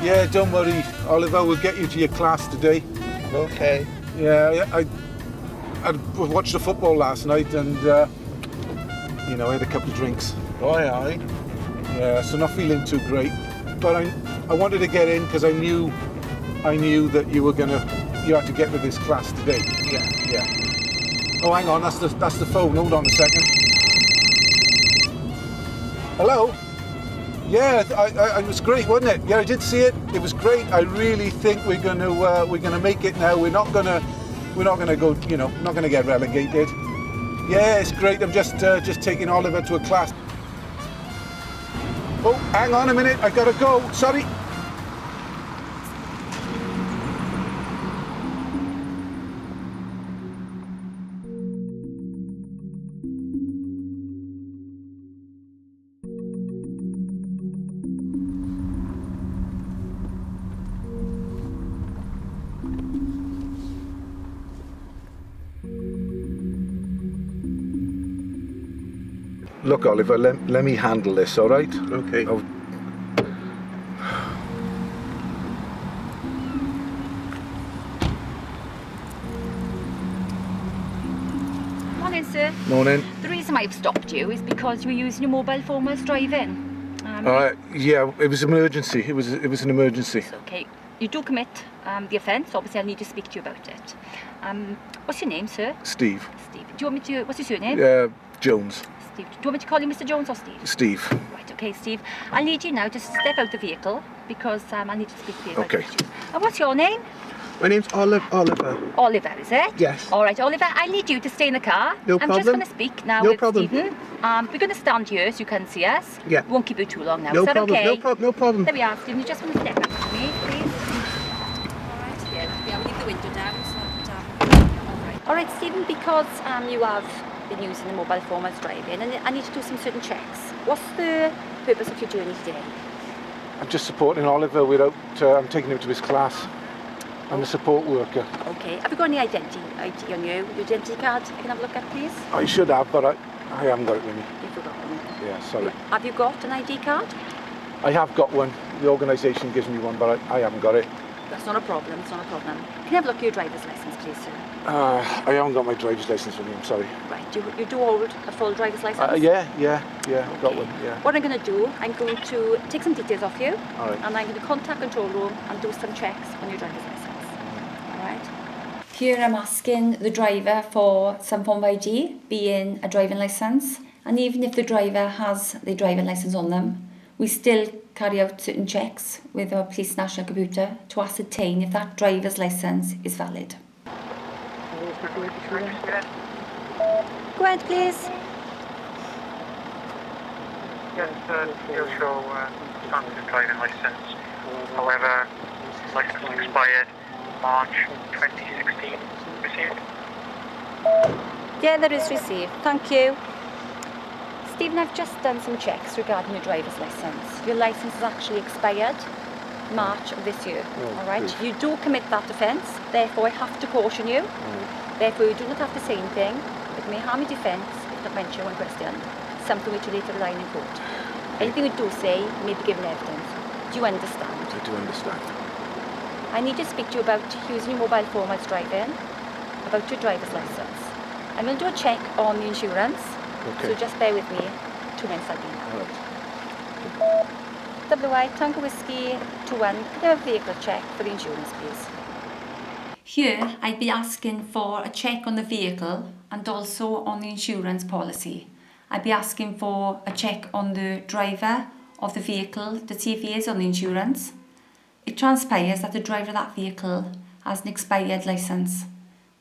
Yeah, don't worry, Oliver. We'll get you to your class today. Okay. Yeah, I watched the football last night, and you know, I had a couple of drinks. Aye. Yeah, so not feeling too great. But I wanted to get in because I knew that you had to get to this class today. Yeah. Oh, hang on, that's the phone. Hold on a second. Hello. Yeah, it was great, wasn't it? Yeah, I did see it. It was great. I really think we're gonna make it now. We're not gonna go. You know, not gonna get relegated. Yeah, it's great. I'm just taking Oliver to a class. Oh, hang on a minute. I gotta go. Sorry. Look, Oliver, let me handle this, all right? Okay. Oh. Morning, sir. Morning. The reason I've stopped you is because you were using your mobile phone whilst driving. Yeah, it was emergency. It was an emergency. It's okay. You do commit the offence. Obviously, I'll need to speak to you about it. What's your name, sir? Steve. Steve. Do you want me to... What's your surname? Jones. Steve. Do you want me to call you Mr. Jones or Steve? Steve. Right, okay, Steve. I'll need you now to step out the vehicle because I need to speak to you about Okay. issues. And what's your name? My name's Oliver. Oliver, is it? Yes. All right, Oliver, I need you to stay in the car. No I'm problem. just going to speak now No with problem. Stephen. We're going to stand here so you can see us. Yeah. We won't keep you too long now. No Is that problem. okay? No problem. There we are, Stephen. You just want to step up with me, please. All right, yeah, we'll leave the window down so that... All right, Stephen, because you have been using the mobile phone whilst driving, and I need to do some certain checks. What's the purpose of your journey today? I'm just supporting Oliver without. I'm taking him to his class. I'm a support worker. Okay. Have you got any ID on you? Your identity card I can have a look at, please? I should have, but I haven't got it with me. You've forgotten. Yeah, sorry. Have you got an ID card? I have got one. The organisation gives me one, but I haven't got it. That's not a problem. It's not a problem. Can I have a look at your driver's license, please, sir? I haven't got my driver's licence with me. I'm sorry. Right. You do hold a full driver's license? Yeah. I've got one. Yeah. What I'm going to do, I'm going to take some details off you, All right. and I'm going to contact control room and do some checks on your driver's license. All right. Here I'm asking the driver for some form of ID, being a driving license, and even if the driver has the driving license on them, we still carry out certain checks with our police national computer to ascertain if that driver's license is valid. Go ahead, please. Yes, you'll show standard driving license. However, license expired March 2016. Received? Yeah, there is received. Thank you. Stephen, I've just done some checks regarding your driver's license. Your license is actually expired March of this year. All right. Good. You do commit that offence, therefore I have to caution you. Therefore, you do not have to say anything. It may harm your defence if not mentioned when questioned, something which you later rely on in court. Anything we do say may be given evidence. Do you understand? I do understand. I need to speak to you about using your mobile phone whilst driving, about your driver's licence. I'm going to do a check on the insurance, Okay. so just bear with me. 2 minutes I'll be All now. right. WI Tango Whiskey 21, could I have a vehicle check for the insurance, please? Here, I'd be asking for a check on the vehicle and also on the insurance policy. I'd be asking for a check on the driver of the vehicle to see if he is on the insurance. It transpires that the driver of that vehicle has an expired licence,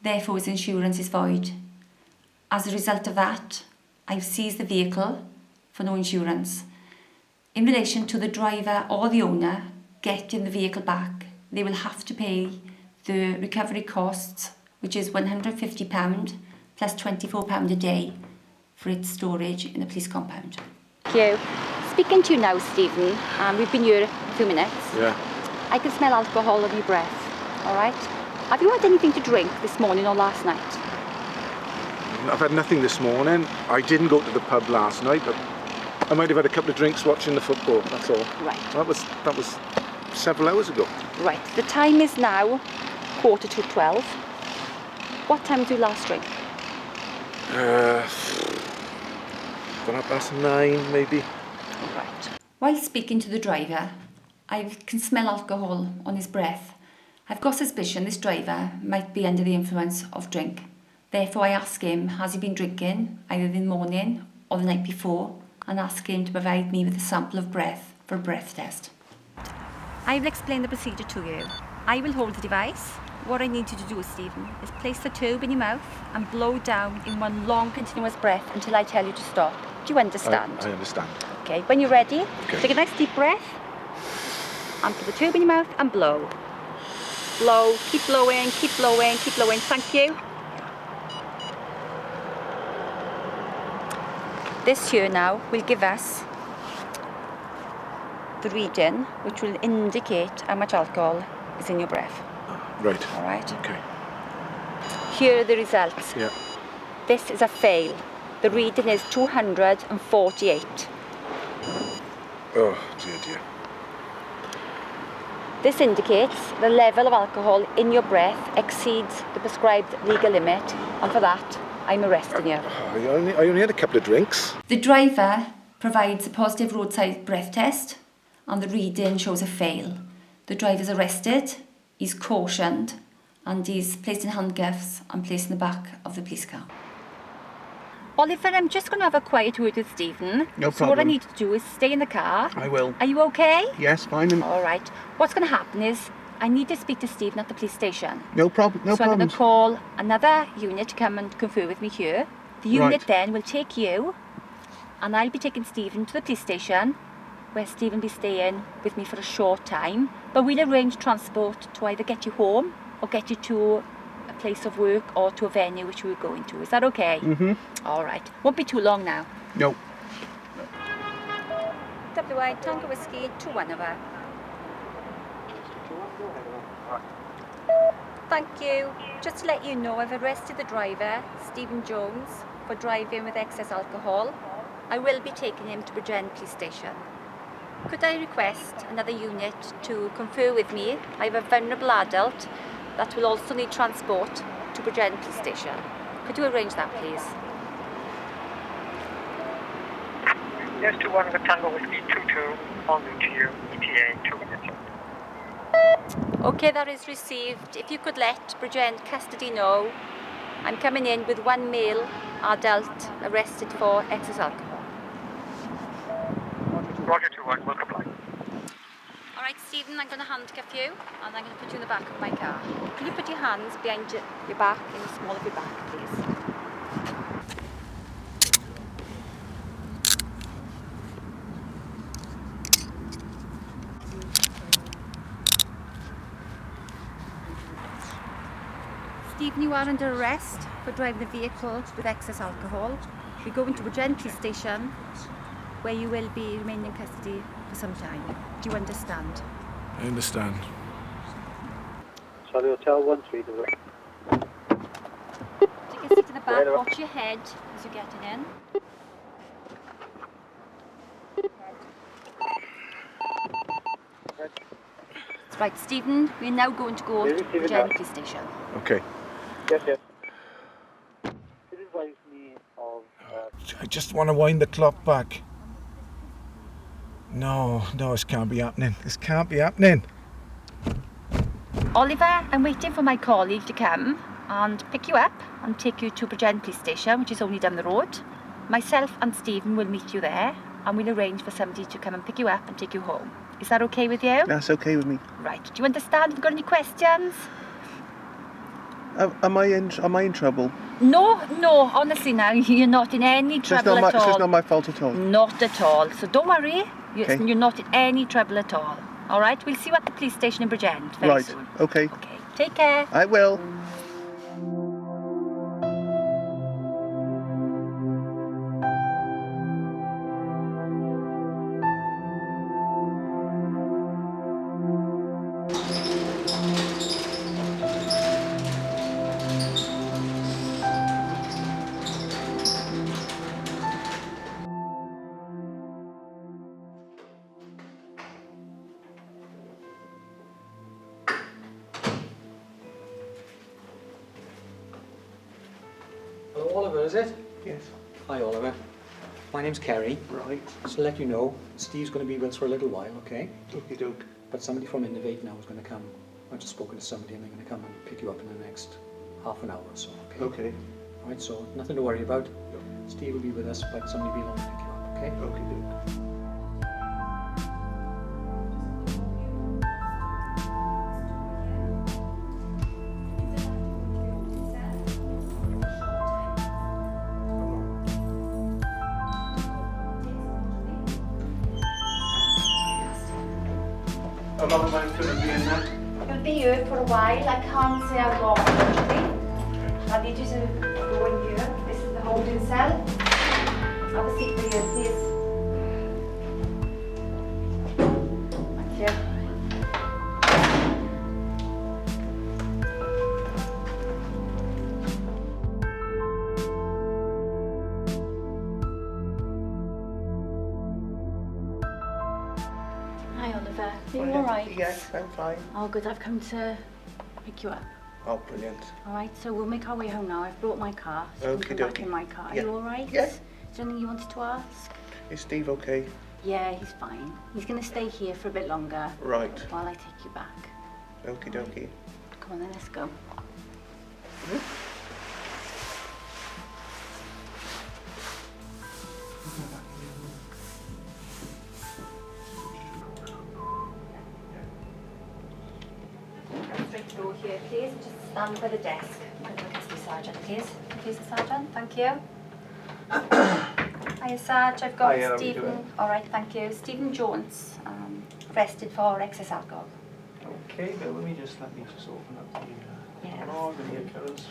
therefore his insurance is void. As a result of that, I've seized the vehicle for no insurance. In relation to the driver or the owner getting the vehicle back, they will have to pay the recovery costs, which is £150 plus £24 a day for its storage in the police compound. Thank you. Speaking to you now, Stephen, we've been here a few minutes. Yeah. I can smell alcohol on your breath, all right? Have you had anything to drink this morning or last night? I've had nothing this morning. I didn't go to the pub last night, but I might have had a couple of drinks watching the football. That's all. Right. That was several hours ago. Right, the time is now 11:45. What time did you last drink? 9:30 maybe. Right. While speaking to the driver, I can smell alcohol on his breath. I've got suspicion this driver might be under the influence of drink. Therefore, I ask him, has he been drinking, either in the morning or the night before, and ask him to provide me with a sample of breath for a breath test. I will explain the procedure to you. I will hold the device. What I need you to do, Stephen, is place the tube in your mouth and blow down in one long continuous breath until I tell you to stop. Do you understand? I understand. Okay, when you're ready, Okay. take a nice deep breath and put the tube in your mouth and blow. Blow, keep blowing, keep blowing, keep blowing. Thank you. This here now will give us the reading, which will indicate how much alcohol is in your breath. Right. All right? Okay. Here are the results. Yeah. This is a fail. The reading is 248. Oh, dear. This indicates the level of alcohol in your breath exceeds the prescribed legal limit, and for that, I'm arresting you. I only had a couple of drinks. The driver provides a positive roadside breath test, and the reading shows a fail. The driver's arrested, he's cautioned, and he's placed in handcuffs and placed in the back of the police car. Oliver, I'm just going to have a quiet word with Stephen. No So what I problem. need to do is stay in the car. I will. Are you okay? Yes, fine. All right. What's going to happen is I need to speak to Stephen at the police station. No problem. No So I'm problem. going to call another unit to come and confer with me here. The unit Right. then will take you, and I'll be taking Stephen to the police station, where Stephen will be staying with me for a short time. But we'll arrange transport to either get you home or get you to a place of work or to a venue which we're going to. Is that okay? Mm-hmm. All right. Won't be too long now. No. WI Tango Whiskey 21 over. Thank you. Just to let you know, I've arrested the driver, Stephen Jones, for driving with excess alcohol. I will be taking him to Bridgend Police Station. Could I request another unit to confer with me? I have a vulnerable adult that will also need transport to Bridgend Police Station. Could you arrange that, please? Yes, to 1 with Tango Whiskey 22, on route to you, ETA 2 minutes. Okay, that is received. If you could let Bridgend custody know, I'm coming in with one male adult arrested for excess alcohol. Roger 2-1, will comply. All right, Stephen, I'm going to handcuff you and I'm going to put you in the back of my car. Can you put your hands behind your back, in the small of your back, please? Stephen, you are under arrest for driving the vehicle with excess alcohol. We're going to Bridgend Police Station, where you will be remaining in custody for some time. Do you understand? I understand. Charlie Hotel 13. Take a seat in the back, watch your head as you're getting in. That's right, Stephen, we're now going to go to Bridgend Police Station. Okay. Yes. Could you advise me of... I just want to wind the clock back. No, this can't be happening. This can't be happening. Oliver, I'm waiting for my colleague to come and pick you up and take you to Bridgend Police Station, which is only down the road. Myself and Stephen will meet you there and we'll arrange for somebody to come and pick you up and take you home. Is that okay with you? That's okay with me. Right. Do you understand? Have you got any questions? Am I in trouble? No, honestly now, you're not in any trouble at all. It's not my fault at all. Not at all. So don't worry, Okay. you're not in any trouble at all. All right, we'll see you at the police station in Bridgend very Right. soon. Okay. Okay, take care. I will. Hello, Oliver, is it? Yes. Hi, Oliver. My name's Kerry. Right. Just to let you know, Steve's going to be with us for a little while, okay? Okie doke. But somebody from Innovate now is going to come. I've just spoken to somebody and they're going to come and pick you up in the next half an hour or so, okay? Okay. All right, so nothing to worry about. Steve will be with us, but somebody will be along to pick you up, okay? Okie doke. How long am I going to be in there? You'll be here for a while. I can't say how long actually. I need you to go in here. This is the holding cell. Have a seat for you, please. Thank you. Hi Oliver, are you alright? Yes, I'm fine. Oh good, I've come to pick you up. Oh, brilliant. Alright, so we'll make our way home now. I've brought my car, so you can come back Okey-dokey. in my car. Are Yeah. you alright? Yeah. Is there anything you wanted to ask? Is Steve okay? Yeah, he's fine. He's going to stay here for a bit longer Right. while I take you back. Okie dokie. Come on then, let's go. Straight through here, please. Just stand by the desk. I'm going to kiss the sergeant, please. Kiss the sergeant, thank you. Hiya, Sarge. I've got Hiya, how are you Stephen. doing? All right, thank you. Stephen Jones, arrested for excess alcohol. Okay, but let me just open up the Yeah. log and the occurrence.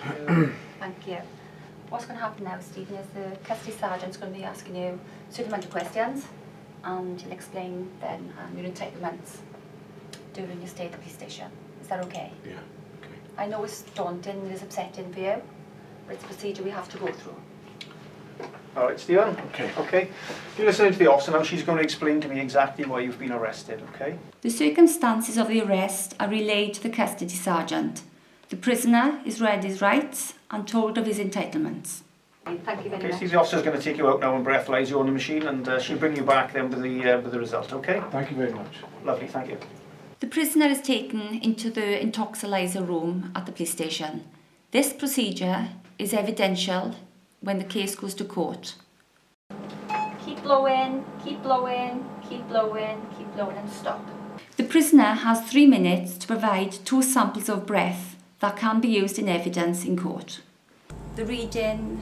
Thank you. What's going to happen now, Stephen, is the custody sergeant's going to be asking you a certain amount of questions, and he'll explain then your entitlements during your stay at the police station. Is that okay? Yeah, okay. I know it's daunting, it is upsetting for you, but it's a procedure we have to go through. All right, Stephen. Okay. Okay. You're listening to the officer now. She's going to explain to me exactly why you've been arrested, okay? The circumstances of the arrest are relayed to the custody sergeant. The prisoner is read his rights and told of his entitlements. Thank you very Okay, much. Steve, the officer's going to take you out now and breathalyze you on the machine, and she'll bring you back then with the result, okay? Thank you very much. Lovely, thank you. The prisoner is taken into the Intoxilizer room at the police station. This procedure is evidential when the case goes to court. Keep blowing, keep blowing, keep blowing, keep blowing and stop. The prisoner has 3 minutes to provide 2 samples of breath that can be used in evidence in court. The reading,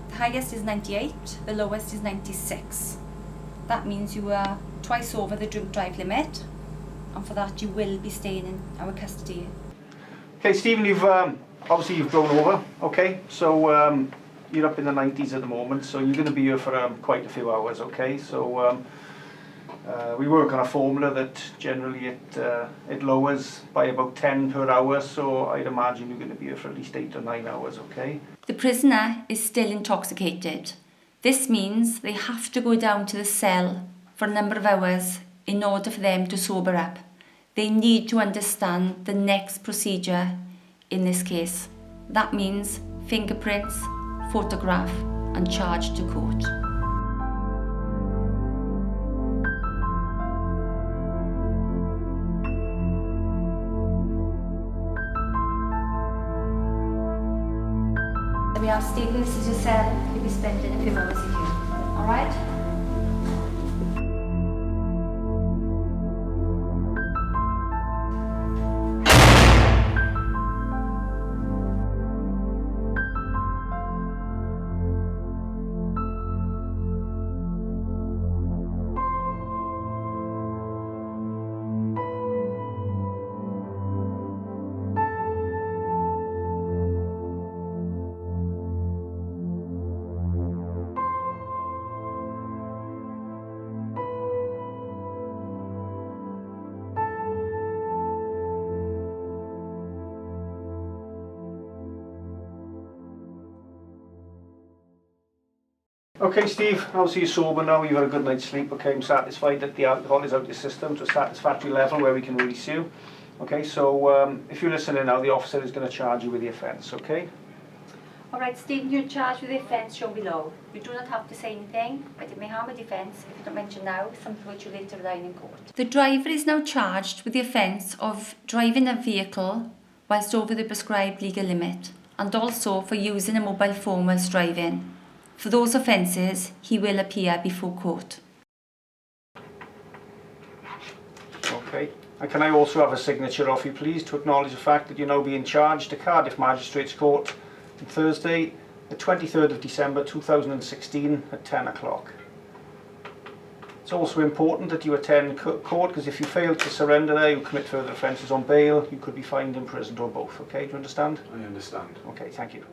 the highest is 98, the lowest is 96. That means you are twice over the drink drive limit, and for that you will be staying in our custody. Okay, Stephen, you've obviously you've blown over, okay? So you're up in the 90s at the moment, so you're going to be here for quite a few hours, okay? So we work on a formula that generally it lowers by about 10 per hour, so I'd imagine you're going to be here for at least 8 or 9 hours, okay? The prisoner is still intoxicated. This means they have to go down to the cell for a number of hours in order for them to sober up. They need to understand the next procedure in this case. That means fingerprints, photograph and charge to court. There we are, Stephen, this is your cell. You'll be spending a few hours in here. Alright? Okay, Steve, obviously you're sober now, you've had a good night's sleep, okay? I'm satisfied that the alcohol is out of your system to a satisfactory level where we can release you. Okay, so if you're listening now, the officer is going to charge you with the offence, okay? Alright, Stephen, you're charged with the offence shown below. You do not have to say anything, but it may harm a defence if you don't mention now, something which you later rely in court. The driver is now charged with the offence of driving a vehicle whilst over the prescribed legal limit, and also for using a mobile phone whilst driving. For those offences, he will appear before court. Okay. And can I also have a signature off you, please, to acknowledge the fact that you're now being charged to Cardiff Magistrates Court on Thursday, the 23rd of December 2016 at 10 o'clock. It's also important that you attend court, because if you fail to surrender there, you commit further offences on bail, you could be fined, imprisoned or both. Okay, do you understand? I understand. Okay, thank you.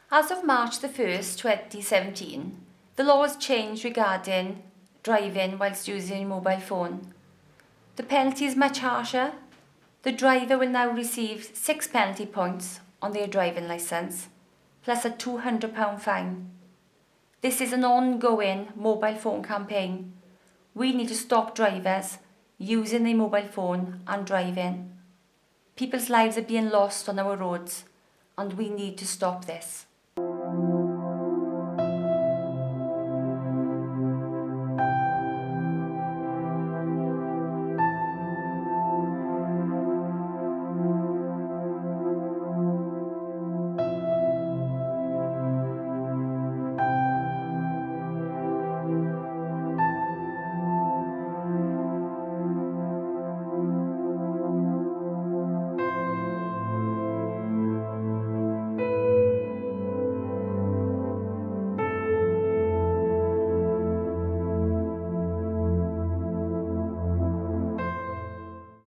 As of March the 1st, 2017, the law has changed regarding driving whilst using a mobile phone. The penalty is much harsher. The driver will now receive 6 penalty points on their driving licence, plus a £200 fine. This is an ongoing mobile phone campaign. We need to stop drivers using their mobile phone and driving. People's lives are being lost on our roads, and we need to stop this.